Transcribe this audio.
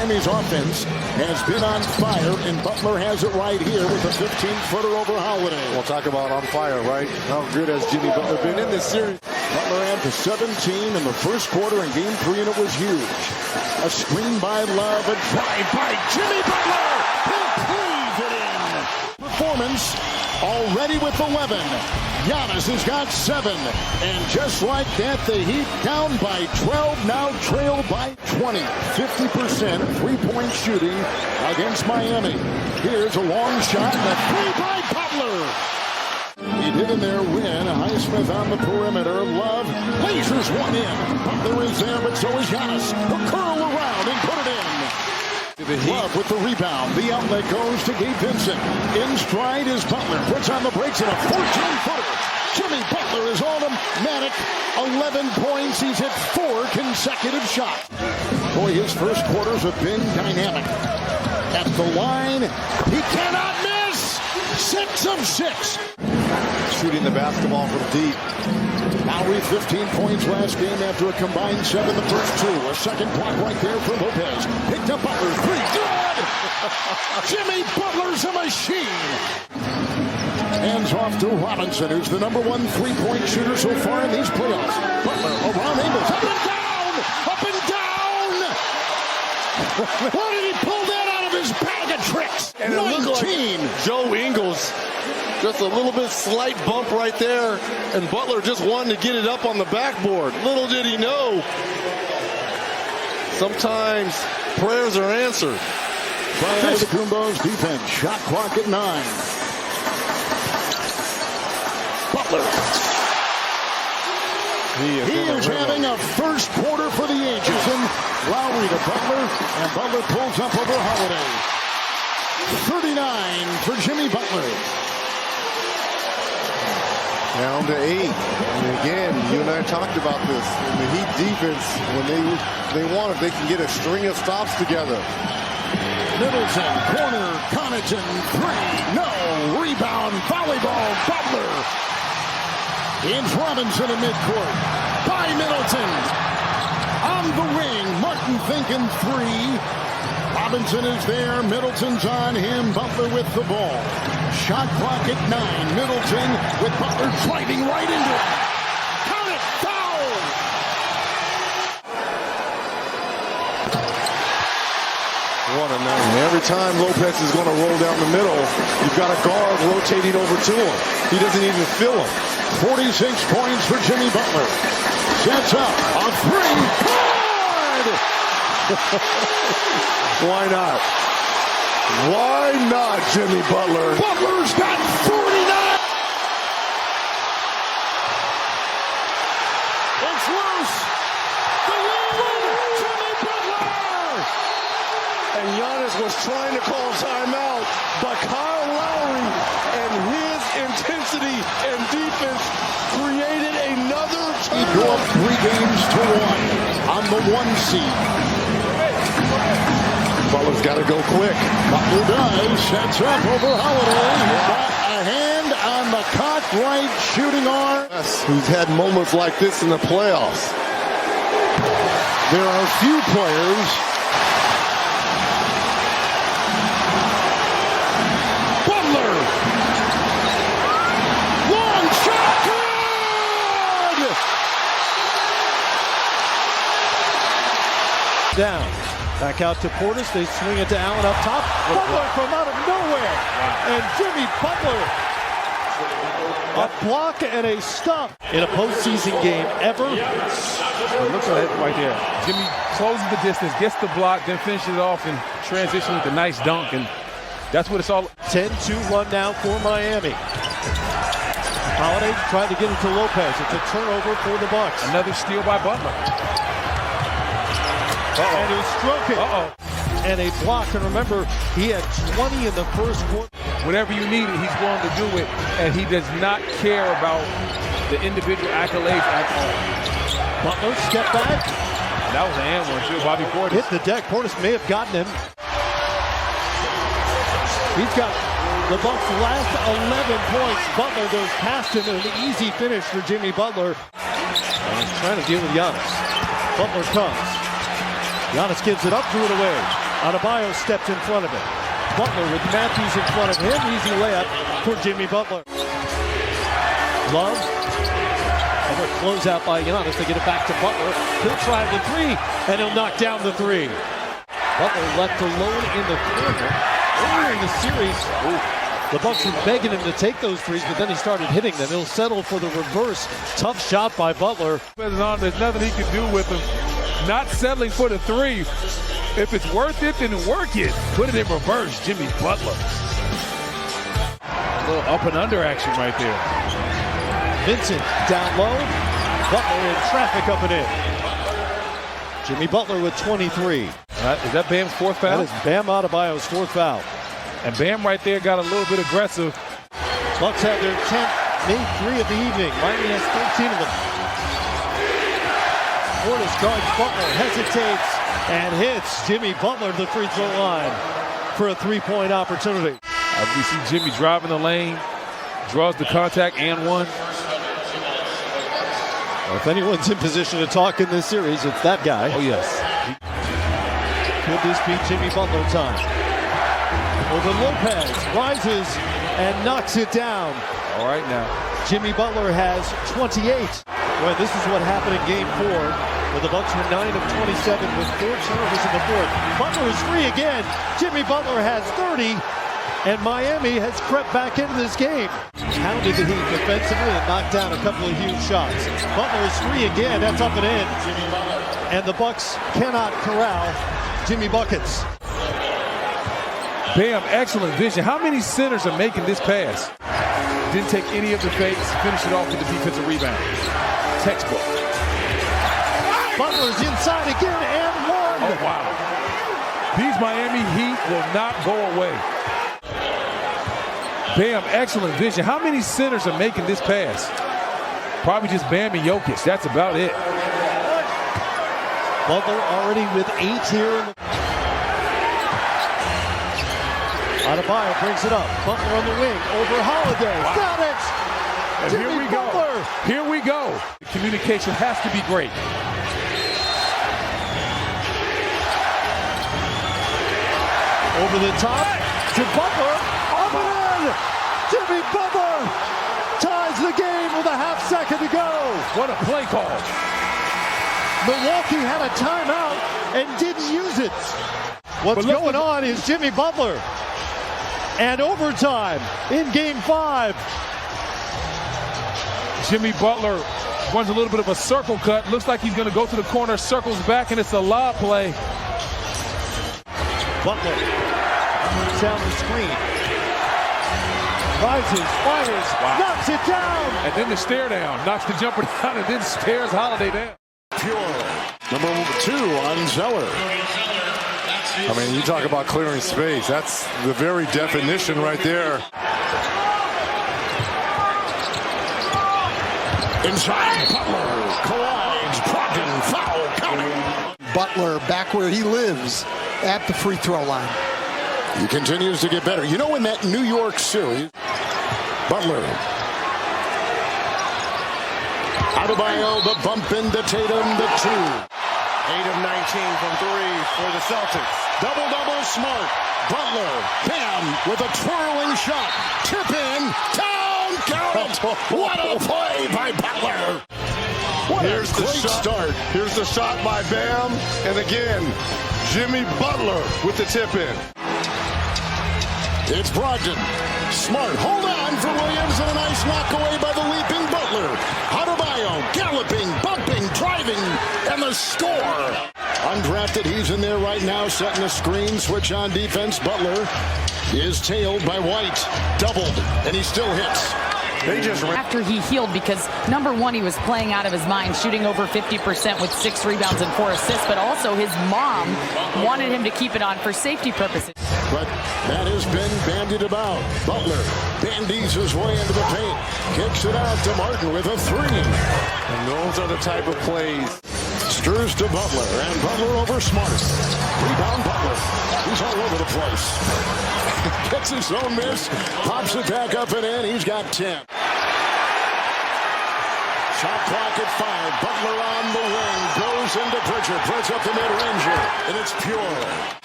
Miami's offense has been on fire, and Butler has it right here with a 15-footer over Holiday. We'll talk about on fire, right? How good has Jimmy Butler been in this series? Butler had to 17 in the first quarter in Game 3, and it was huge. A screen by Love, a drive by Jimmy Butler. He cleaves it in. Performance already with 11. Giannis has got 7. And just like that, the Heat down by 12, now trail by 20. 50% three-point shooting against Miami. Here's a long shot, and a three by Butler. He did in their win. Highsmith on the perimeter. Love lasers one in. Butler is there, but so is Giannis. He'll curl around and put it in. Love with the rebound. The outlet goes to Gabe Vincent. In stride is Butler. Puts on the brakes and a 14-footer. Jimmy Butler is automatic. 11 points. He's hit 4 consecutive shots. Boy, his first quarters have been dynamic. At the line, he cannot miss. 6 of 6. Shooting the basketball from deep. Lowry 15 points last game after a combined 7 the first 2. A second block right there for Lopez. Picked up Butler. 3. Good! Jimmy Butler's a machine. Hands off to Robinson, who's the number 1 3-point shooter so far in these playoffs. Butler around Ingles. Up and down! Up and down! How did he pull that out of his bag of tricks? And 19. Like Joe Ingles. Just a little bit slight bump right there, and Butler just wanted to get it up on the backboard. Little did he know, sometimes prayers are answered. Antetokounmpo's defense, shot clock at 9. Butler. He is having a first quarter for the ages. And Lowry to Butler, and Butler pulls up over Holiday. 39 for Jimmy Butler. Down to 8. And again, you and I talked about this. In the Heat defense, when they want it, they can get a string of stops together. Middleton, corner, Connaughton, 3, no, rebound, volleyball, Butler. It's Robinson in midcourt, by Middleton. On the wing, Martin thinking 3. Robinson is there, Middleton's on him, Butler with the ball. Shot clock at 9, Middleton with Butler driving right into it. Count it, foul! What a night. Every time Lopez is going to roll down the middle, you've got a guard rotating over to him. He doesn't even feel him. 46 points for Jimmy Butler. Sets up a 3. Good! Why not? Why not, Jimmy Butler? Butler's got 49! It's loose! The lead! Jimmy Butler! And Giannis was trying to call timeout, but Kyle Lowry and his intensity and defense created another He go up 3 games to 1 on the 1 seed. Butler's got to go quick. Butler does. Sets up over Holiday. Got a hand on the cocked right shooting arm. Yes, who's had moments like this in the playoffs. There are few players. Butler. Long shot. Good. Down. Back out to Portis. They swing it to Allen up top. Butler from out of nowhere. Wow. And Jimmy Butler. A block and a stop in a postseason game ever. Look at it right there. Jimmy closes the distance, gets the block, then finishes it off and transitions with a nice dunk. And that's what it's all. 10-2 run now for Miami. Holiday tried to get it to Lopez. It's a turnover for the Bucks. Another steal by Butler. And he struck it. And a block. And remember, he had 20 in the first quarter. Whatever you need, he's willing to do it. And he does not care about the individual accolades at all. Butler, step back. That was an and one too. Bobby Portis hit the deck. Portis may have gotten him. He's got the Bucks' last 11 points. Butler goes past him in an easy finish for Jimmy Butler. And he's trying to deal with Giannis. Butler comes. Giannis gives it up, threw it away. Adebayo stepped in front of it. Butler with Matthews in front of him. Easy layup for Jimmy Butler. Love. Another closeout by Giannis. They get it back to Butler. He'll try the three, and he'll knock down the three. Butler left alone in the corner. Earlier in the series, the Bucks were begging him to take those threes, but then he started hitting them. He'll settle for the reverse. Tough shot by Butler. There's nothing he can do with him. Not settling for the three. If it's worth it, then work it. Put it in reverse, Jimmy Butler. A little up and under action right there. Vincent down low. Butler in traffic up and in. Jimmy Butler with 23. Is that Bam's fourth foul? That is Bam Adebayo's fourth foul. And Bam right there got a little bit aggressive. Bucks have their 10th, made 3 of the evening. Miami has 13 of them. Portis guards Butler, hesitates, and hits Jimmy Butler to the free throw line for a three-point opportunity. We see Jimmy driving the lane, draws the contact and one. Well, if anyone's in position to talk in this series, it's that guy. Oh, yes. Could this be Jimmy Butler time? Over Lopez, rises and knocks it down. All right now. Jimmy Butler has 28. Well, this is what happened in Game 4, where the Bucks were 9 of 27 with 4 turnovers in the fourth. Butler is free again. Jimmy Butler has 30, and Miami has crept back into this game. Pounded the Heat defensively and knocked down a couple of huge shots. Butler is free again. That's up and in. And the Bucks cannot corral Jimmy Buckets. Bam, excellent vision. How many centers are making this pass? Didn't take any of the fakes. Finished it off with the defensive rebound. Textbook. Butler's inside again and one. Oh, wow. These Miami Heat will not go away. Bam, excellent vision. How many centers are making this pass? Probably just Bam and Jokic. That's about it. Butler already with 8 here. Adebayo brings it up. Butler on the wing. Over Holiday. Wow. Got it! And Jimmy here we Butler. go. Here we go. The communication has to be great. Over the top to Butler. Up and in! Jimmy Butler ties the game with a half second to go. What a play call. Milwaukee had a timeout and didn't use it. What's going on is Jimmy Butler. And overtime in Game 5. Jimmy Butler runs a little bit of a circle cut. Looks like he's going to go to the corner, circles back, and it's a lob play. Butler down the screen. Rises, fires, knocks it down. And then the stare down. Knocks the jumper down and then stares Holiday down. Pure. Number 2 on Zeller. I mean, you talk about clearing space. That's the very definition right there. Inside, Butler collides. Brogdon, foul, counting. Butler back where he lives at the free throw line. He continues to get better. You know, in that New York series, Butler. Adebayo, the bump into Tatum, the 2. 8 of 19 from 3 for the Celtics. Double-double Smart. Butler, Bam with a twirling shot. Tip in, down, count it. What a play by Butler. What Here's a the great shot. start. Here's the shot by Bam. And again, Jimmy Butler with the tip in. It's Brogdon. Smart, hold on for Williams, and a nice knock away by the leaping Butler. Adebayo, galloping, bumping, driving, and the score. Undrafted, he's in there right now, setting a screen, switch on defense. Butler is tailed by White. Doubled, and he still hits. They just ran. After he healed, because number one, he was playing out of his mind, shooting over 50% with 6 rebounds and 4 assists, but also his mom wanted him to keep it on for safety purposes. But that has been bandied about. Butler bandies his way into the paint. Kicks it out to Martin with a 3. And those are the type of plays. Strus to Butler, and Butler over Smart. Rebound Butler. He's all over the place. Gets his own miss, pops it back up and in. He's got 10. Shot clock at 5. Butler on the wing. Goes into Pritchard. Puts up the mid-ranger, and it's Pure.